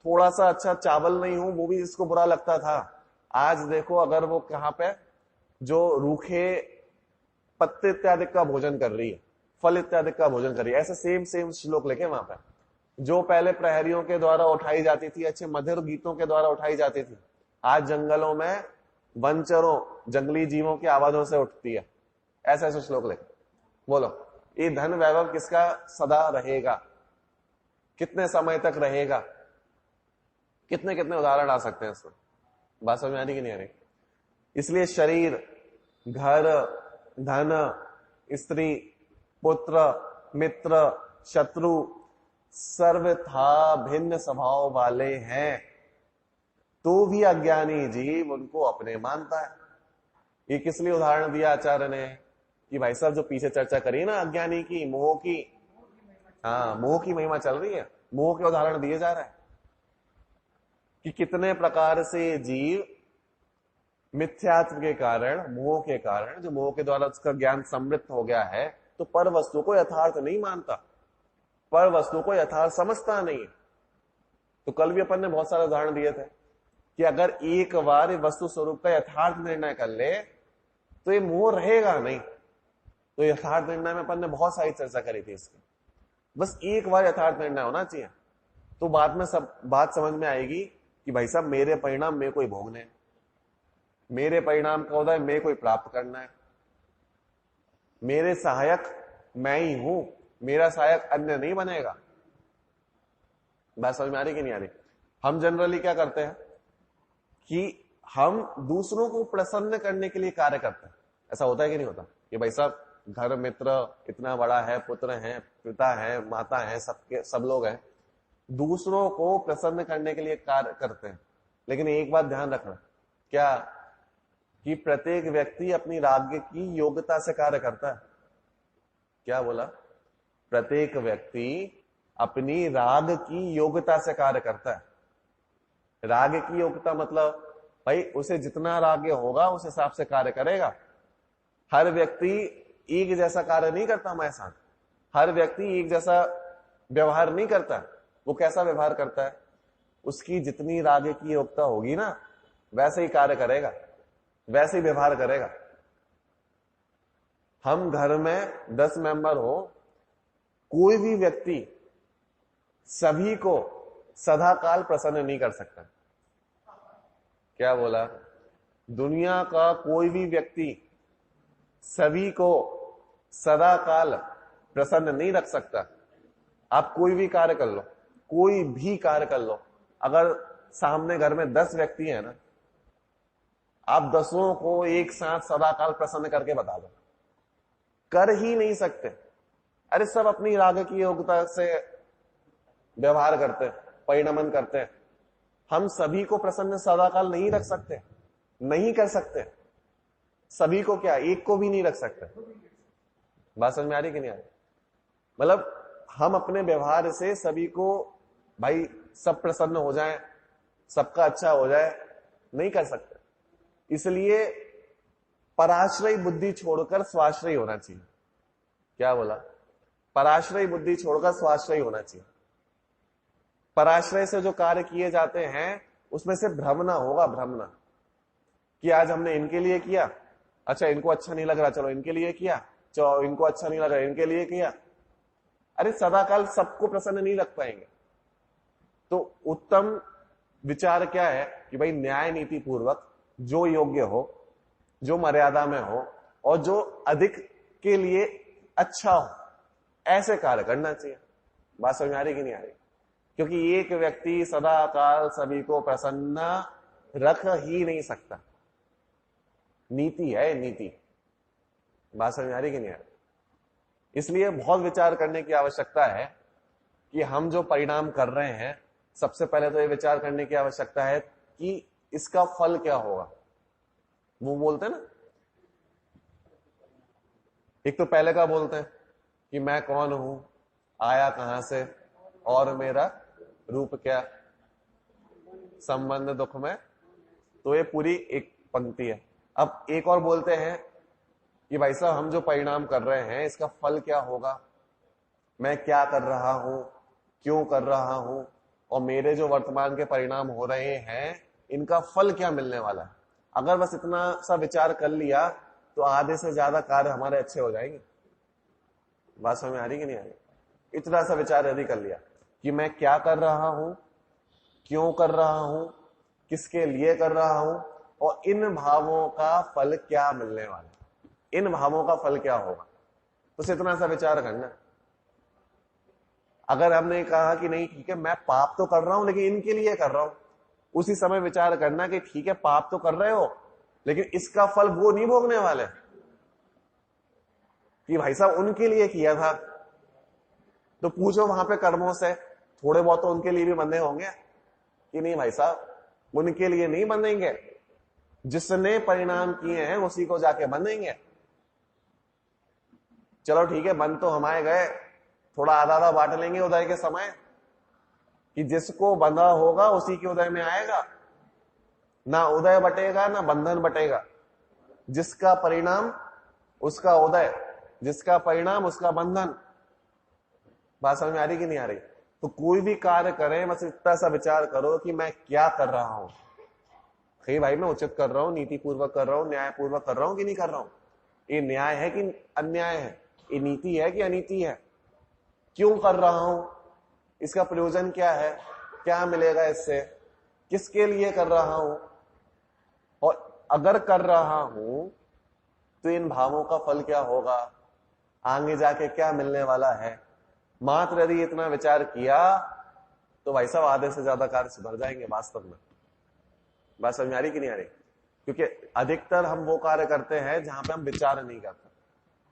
थोड़ा सा अच्छा चावल नहीं हो वो भी इसको बुरा लगता था, आज देखो अगर वो कहां पे जो रूखे पत्ते इत्यादि का भोजन कर रही है, फल इत्यादि का भोजन कर रही है। ऐसे सेम सेम श्लोक लेके वहां पे जो पहले प्रहरियों के द्वारा उठाई जाती थी, अच्छे मधुर गीतों के द्वारा उठाई जाती थी, आज जंगलों में वनचरों जंगली जीवों की आवाजों से उठती है। ऐसे ऐसे श्लोक लेके बोलो ये धन वैभव किसका सदा रहेगा, कितने समय तक रहेगा, कितने कितने उदाहरण आ सकते हैं इसमें। बात समझ में आ रही कि नहीं आ रही? इसलिए शरीर, घर, धन, स्त्री, पुत्र, मित्र, शत्रु सर्वथा भिन्न स्वभाव वाले हैं, तो भी अज्ञानी जीव उनको अपने मानता है। ये किस लिए उदाहरण दिया आचार्य ने कि भाई साहब जो पीछे चर्चा करी ना अज्ञानी की, मोह की, हाँ मोह की महिमा चल रही है, मोह के उदाहरण दिए जा रहे हैं कि कितने प्रकार से जीव मिथ्यात्व के कारण, मोह के कारण, जो मोह के द्वारा उसका ज्ञान समृद्ध हो गया है, तो पर वस्तु को यथार्थ नहीं मानता, पर वस्तु को यथार्थ समझता नहीं। तो कल भी अपन ने बहुत सारे उदाहरण दिए थे कि अगर एक बार वस्तु स्वरूप का यथार्थ निर्णय कर ले तो ये मोह रहेगा नहीं। तो यथार्थ निर्णय में अपन ने बहुत सारी चर्चा करी थी इसकी। बस एक बार यथार्थ निर्णय होना चाहिए, तो बाद में सब बात समझ में आएगी कि भाई साहब मेरे परिणाम मेरे को ही भोगने हैं, मेरे परिणाम का उदय मेरे को ही प्राप्त करना है, मेरे सहायक मैं ही हूं, मेरा सहायक अन्य नहीं बनेगा। बात समझ में आ रही कि नहीं आ रही? हम जनरली क्या करते हैं कि हम दूसरों को प्रसन्न करने के लिए कार्य करते हैं। ऐसा होता है कि नहीं होता कि भाई साहब घर मित्र इतना बड़ा है, पुत्र है, पिता है, माता है, सबके सब लोग हैं, दूसरों को प्रसन्न करने के लिए कार्य करते हैं। लेकिन एक बात ध्यान रखना, क्या कि प्रत्येक व्यक्ति अपनी राज्य की योग्यता से कार्य करता है। क्या बोला? प्रत्येक व्यक्ति अपनी राग की योग्यता से कार्य करता है। राग की योग्यता मतलब भाई उसे जितना राग होगा उस हिसाब से कार्य करेगा। हर व्यक्ति एक जैसा कार्य नहीं करता हमारे साथ, हर व्यक्ति एक जैसा व्यवहार नहीं करता। वो कैसा व्यवहार करता है? उसकी जितनी राग की योग्यता होगी ना वैसे ही कार्य करेगा, वैसे ही व्यवहार करेगा। हम घर में 10 मेंबर हो, कोई भी व्यक्ति सभी को सदा काल प्रसन्न नहीं कर सकता। क्या बोला? दुनिया का कोई भी व्यक्ति सभी को सदा काल प्रसन्न नहीं रख सकता। आप कोई भी कार्य कर लो, कोई भी कार्य कर लो, अगर सामने घर में 10 व्यक्ति हैं ना, आप 10 को एक साथ सदा काल प्रसन्न करके बता दो, कर ही नहीं सकते। अरे सब अपनी राग की योग्यता से व्यवहार करते हैं, परिणमन करते हैं। हम सभी को प्रसन्न सदा काल नहीं रख सकते, नहीं कर सकते। सभी को क्या, एक को भी नहीं रख सकते। बात समझ में आ रही कि नहीं आ रही? मतलब हम अपने व्यवहार से सभी को भाई सब प्रसन्न हो जाए, सबका अच्छा हो जाए, नहीं कर सकते। इसलिए पराश्रयी बुद्धि छोड़कर स्वाश्रयी होना चाहिए। क्या बोला? पराश्रयी बुद्धि छोड़कर स्वाश्रयी होना चाहिए। पराश्रय से जो कार्य किए जाते हैं उसमें से भ्रमना होगा, भ्रमना कि आज हमने इनके लिए किया, अच्छा इनको अच्छा नहीं लग रहा, चलो इनके लिए किया, चलो इनको अच्छा नहीं लग रहा, इनके लिए किया। अरे सदाकाल सबको प्रसन्न नहीं रख पाएंगे। तो उत्तम विचार क्या है कि भाई न्याय नीति पूर्वक जो योग्य हो, जो मर्यादा में हो और जो अधिक के लिए अच्छा हो, ऐसे कार्य करना चाहिए। बात समझ में आ रही कि नहीं आ रही? क्योंकि एक व्यक्ति सदा काल सभी को प्रसन्न रख ही नहीं सकता। नीति है, नीति। बात समझ में आ रही कि नहीं आ रही? इसलिए बहुत विचार करने की आवश्यकता है कि हम जो परिणाम कर रहे हैं, सबसे पहले तो ये विचार करने की आवश्यकता है कि इसका फल क्या होगा। वो बोलते हैं ना, एक तो पहले का बोलते हैं कि मैं कौन हूं, आया कहां से, और मेरा रूप क्या, संबंध दुख में। तो ये पूरी एक पंक्ति है। अब एक और बोलते हैं कि भाई साहब हम जो परिणाम कर रहे हैं इसका फल क्या होगा, मैं क्या कर रहा हूं, क्यों कर रहा हूं, और मेरे जो वर्तमान के परिणाम हो रहे हैं इनका फल क्या मिलने वाला है। अगर बस इतना सा विचार कर लिया तो आधे से ज्यादा कार्य हमारे अच्छे हो जाएंगे। बात समझ में आ रही कि नहीं आ रही। इतना सा विचार यदि कर लिया कि मैं क्या कर रहा हूं, क्यों कर रहा हूं, किसके लिए कर रहा हूं, और इन भावों का फल क्या मिलने वाला है, इन भावों का फल क्या होगा, तो इतना सा विचार करना। अगर हमने कहा कि नहीं ठीक है मैं पाप तो कर रहा हूं लेकिन इनके लिए कर रहा हूं, उसी समय विचार करना कि ठीक है पाप तो कर रहे हो लेकिन इसका फल वो नहीं भोगने वाले कि भाई साहब उनके लिए किया था। तो पूछो वहां पे कर्मों से, थोड़े बहुत तो उनके लिए भी बंधे होंगे कि नहीं भाई साहब उनके लिए नहीं बंधेंगे, जिसने परिणाम किए हैं उसी को जाके बंधेंगे। चलो ठीक है बंद तो हमारे गए, थोड़ा आधा आधा बांट लेंगे उदय के समय कि जिसको बंधा होगा उसी के उदय में आएगा, ना उदय बटेगा ना बंधन बटेगा। जिसका परिणाम उसका उदय, जिसका परिणाम उसका बंधन। बात समझ में आ रही कि नहीं आ रही। तो कोई भी कार्य करें बस इतना सा विचार करो कि मैं क्या कर रहा हूं। भाई मैं उचित कर रहा हूं, नीति पूर्वक कर रहा हूं, न्याय पूर्वक कर रहा हूं कि नहीं कर रहा हूं, ये न्याय है कि अन्याय है, ये नीति है कि अनीति है, क्यों कर रहा हूं, इसका प्रयोजन क्या है, क्या मिलेगा इससे, किसके लिए कर रहा हूं, और अगर कर रहा हूं तो इन भावों का फल क्या होगा, आगे जाके क्या मिलने वाला है। मात्र यदि इतना विचार किया तो भाई साहब आधे से ज्यादा कार्य सुधर जाएंगे वास्तव में। बात समझ में आ रही कि नहीं आ रही। क्योंकि अधिकतर हम वो कार्य करते हैं जहां पे हम विचार नहीं करते।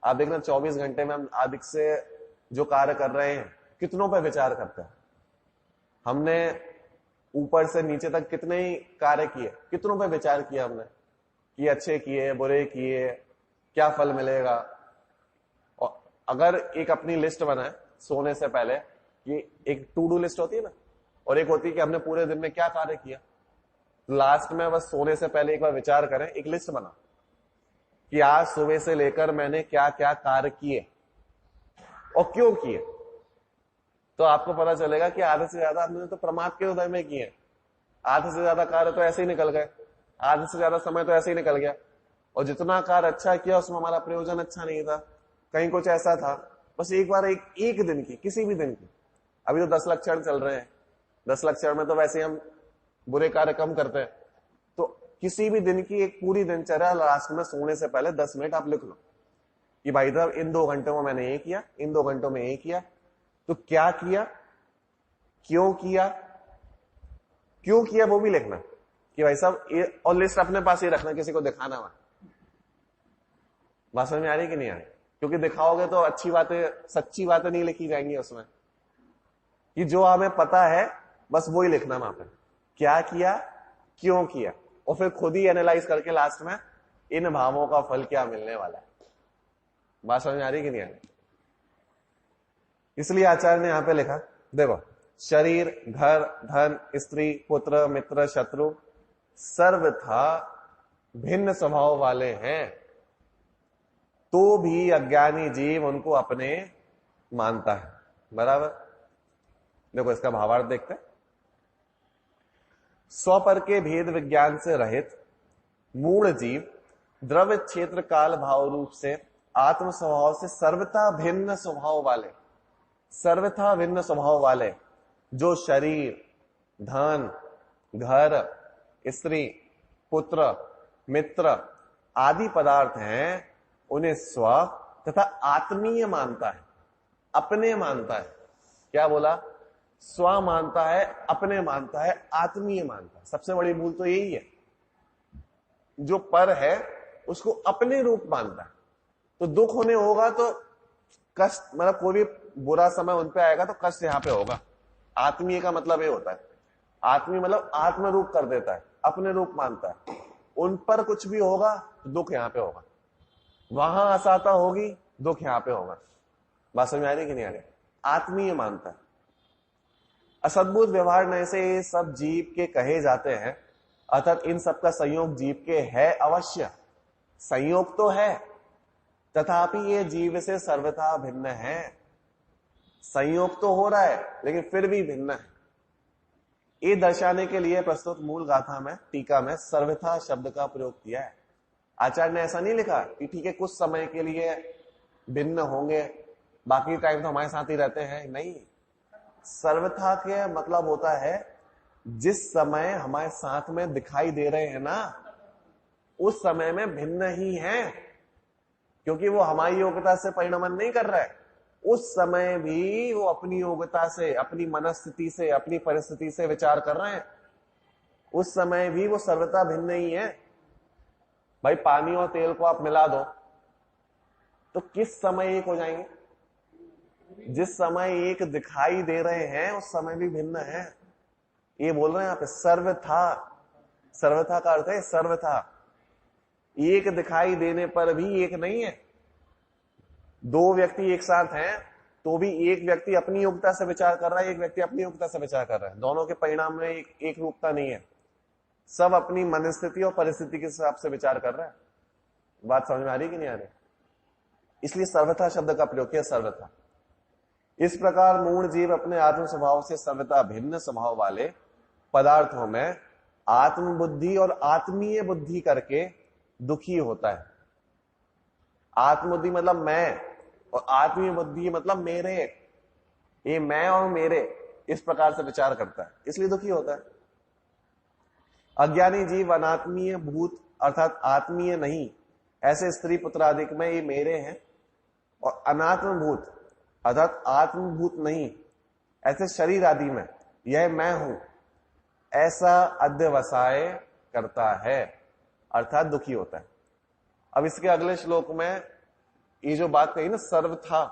आप देखना 24 घंटे में हम अधिक से जो कार्य कर रहे हैं कितनों पे विचार करते हैं। हमने ऊपर से नीचे तक कितने ही कार्य किए, कितनों पे विचार किया हमने कि अच्छे किए बुरे किए, क्या फल मिलेगा। और अगर एक अपनी लिस्ट बनाए सोने से पहले, कि एक टू डू लिस्ट होती है ना, और एक होती है कि हमने पूरे दिन में क्या कार्य किया, लास्ट में बस सोने से पहले एक बार विचार करें, एक लिस्ट बना कि आज सुबह से लेकर मैंने क्या क्या कार्य किए और क्यों किए। तो आपको पता चलेगा कि आधे से ज्यादा हमने तो प्रमाद के उदय में किए, आधे से ज्यादा कार्य तो ऐसे ही निकल गए, आधे से ज्यादा समय तो ऐसे ही निकल गया, और जितना कार्य अच्छा किया उसमें हमारा प्रयोजन अच्छा नहीं था, कहीं कुछ ऐसा था। बस एक बार एक दिन की, किसी भी दिन की, अभी तो 10 लक्षण चल रहे हैं, 10 लक्षण में तो वैसे हम बुरे कार्य कम करते हैं। तो किसी भी दिन की एक पूरी दिनचर्या लास्ट में सोने से पहले 10 मिनट आप लिख लो कि भाई साहब इन 2 घंटों में मैंने ये किया, इन 2 घंटों में ये किया। तो क्या किया, क्यों किया, क्यों किया वो भी लिखना कि भाई साहब ये, और लिस्ट अपने पास ही रखना, किसी को दिखाना हुआ। बात समझ में आ रही कि नहीं आ रही। क्योंकि दिखाओगे तो अच्छी बातें, सच्ची बातें नहीं लिखी जाएंगी उसमें, कि जो हमें पता है बस वो ही लिखना वहां पे, क्या किया क्यों किया, और फिर खुद ही एनालाइज करके लास्ट में इन भावों का फल क्या मिलने वाला है। बात समझ में आ रही कि नहीं आ रही। इसलिए आचार्य ने यहां पे लिखा, देखो शरीर, घर, धन, स्त्री, पुत्र, मित्र, शत्रु सर्वथा भिन्न स्वभाव वाले हैं, तो भी अज्ञानी जीव उनको अपने मानता है। बराबर। देखो इसका भावार्थ देखते हैं। स्वपर के भेद विज्ञान से रहित मूढ़ जीव द्रव्य क्षेत्र काल भाव रूप से आत्म स्वभाव से सर्वथा भिन्न स्वभाव वाले, सर्वथा भिन्न स्वभाव वाले जो शरीर, धन, घर, स्त्री, पुत्र, मित्र आदि पदार्थ हैं, उन्हें स्व तथा आत्मीय मानता है, अपने मानता है। क्या बोला, स्व मानता है, अपने मानता है, आत्मीय मानता है। सबसे बड़ी भूल तो यही है, जो पर है उसको अपने रूप मानता है। तो दुख होने होगा तो कष्ट मतलब कोई भी बुरा समय उन पे आएगा तो कष्ट यहाँ पे होगा। आत्मीय का मतलब ये होता है, आत्मीय मतलब आत्म रूप कर देता है, अपने रूप मानता है। उन पर कुछ भी होगा तो दुख यहाँ पे होगा, वहां असहता होगी दुख यहाँ पे होगा। बात समझ में आ रही कि नहीं आ रही? आत्मीय मानता है। असद्भुत व्यवहार न से ये सब जीव के कहे जाते हैं, अर्थात इन सब का संयोग जीव के है अवश्य, संयोग तो है, तथापि ये जीव से सर्वथा भिन्न है। संयोग तो हो रहा है लेकिन फिर भी भिन्न है। ये दर्शाने के लिए प्रस्तुत मूल गाथा में टीका में सर्वथा शब्द का प्रयोग किया है। आचार्य ने ऐसा नहीं लिखा कि ठीक है कुछ समय के लिए भिन्न होंगे, बाकी टाइम तो हमारे साथ ही रहते हैं, नहीं। सर्वथा के मतलब होता है जिस समय हमारे साथ में दिखाई दे रहे हैं ना, उस समय में भिन्न ही है, क्योंकि वो हमारी योग्यता से परिणमन नहीं कर रहा है। उस समय भी वो अपनी योग्यता से, अपनी मनस्थिति से, अपनी परिस्थिति से विचार कर रहे हैं। उस समय भी वो सर्वथा भिन्न ही है। भाई पानी और तेल को आप मिला दो तो किस समय एक हो जाएंगे? जिस समय एक दिखाई दे रहे हैं उस समय भी भिन्न है। ये बोल रहे हैं यहाँ पे सर्वथा। सर्वथा का अर्थ है सर्वथा, एक दिखाई देने पर भी एक नहीं है। दो व्यक्ति एक साथ हैं तो भी एक व्यक्ति अपनी योग्यता से विचार कर रहा है, एक व्यक्ति अपनी योग्यता से विचार कर रहा है। दोनों के परिणाम में एक रूपता नहीं है। सब अपनी मनस्थिति और परिस्थिति के हिसाब से विचार कर रहा है। बात समझ में आ रही कि नहीं आ रही? इसलिए सर्वथा शब्द का प्रयोग किया, सर्वथा। इस प्रकार मूढ़ जीव अपने आत्म स्वभाव से सर्वथा भिन्न स्वभाव वाले पदार्थों में आत्मबुद्धि और आत्मीय बुद्धि करके दुखी होता है। आत्मबुद्धि मतलब मैं, और आत्मीय बुद्धि मतलब मेरे। ये मैं और मेरे इस प्रकार से विचार करता है, इसलिए दुखी होता है। अज्ञानी जीव अनात्मीय भूत अर्थात आत्मीय नहीं, ऐसे स्त्री पुत्र आदि में ये मेरे हैं, और अनात्म भूत अर्थात आत्मभूत नहीं, ऐसे शरीर आदि में यह मैं हूं, ऐसा अध्यवसाय करता है, अर्थात दुखी होता है। अब इसके अगले श्लोक में ये जो बात कही ना सर्वथा,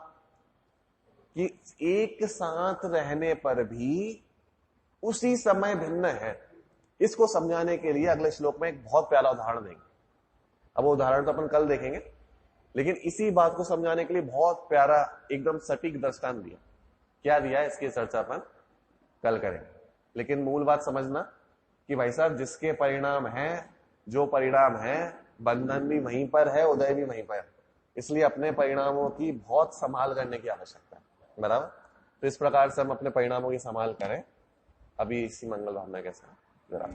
कि एक साथ रहने पर भी उसी समय भिन्न है, इसको समझाने के लिए अगले श्लोक में एक बहुत प्यारा उदाहरण देंगे। अब वो उदाहरण तो अपन कल देखेंगे, लेकिन इसी बात को समझाने के लिए बहुत प्यारा एकदम सटीक दृष्टांत दिया। क्या दिया है इसकी चर्चा अपन कल करेंगे। लेकिन मूल बात समझना कि भाई साहब जिसके परिणाम हैं, जो परिणाम है, बंधन भी वहीं पर है, उदय भी वहीं पर है। इसलिए अपने परिणामों की बहुत संभाल करने की आवश्यकता है, बराबर। तो इस प्रकार से हम अपने परिणामों की संभाल करें। अभी इसी मंगल भावना के साथ जरा